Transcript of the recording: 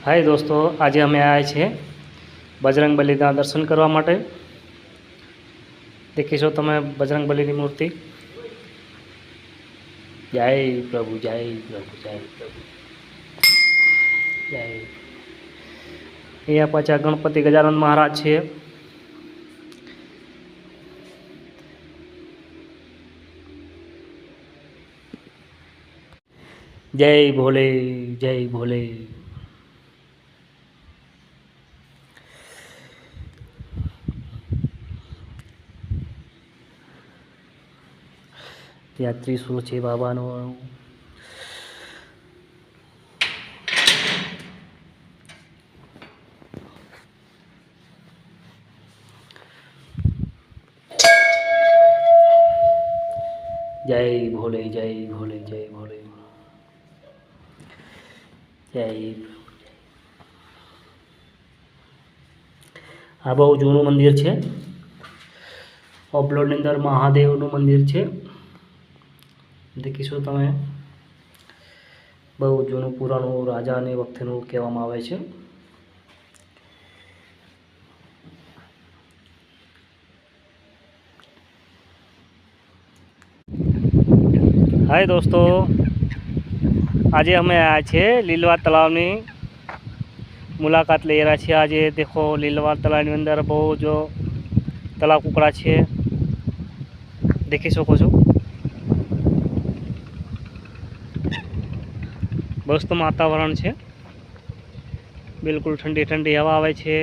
हाय दोस्तों, आज અમે આવ્યા છીએ બજરંગબલીના દર્શન કરવા માટે। દેખીશો તમે બજરંગબલીની મૂર્તિ। જય પ્રભુ, જય પ્રભુ, જય પ્રભુ, જય। અહીંયા પાછા ગણપતિ ગજાનન મહારાજ છે। જય ભોલે, જય ભોલે। ત્યાં ત્રિશૂળ છે બાબાનો। જય ભોલે, જય ભોલે, જય ભોલે, જય। આ બહુ જૂનું મંદિર છે। ઓબલોડની અંદર મહાદેવનું મંદિર છે। દેખીશું તમે, બહુ જૂનું પુરાણું રાજાની વખતેનું કહેવામાં આવે છે। હાય દોસ્તો, આજે અમે આવ્યા છીએ લીલવા તળાવની મુલાકાત લઈ રહ્યા છીએ। આજે દેખો લીલવા તળાવની અંદર બહુ જો તળાવ કૂકડા છે, દેખી શકો છો। મસ્ત વાતાવરણ છે, બિલકુલ ઠંડી ઠંડી હવા આવે છે।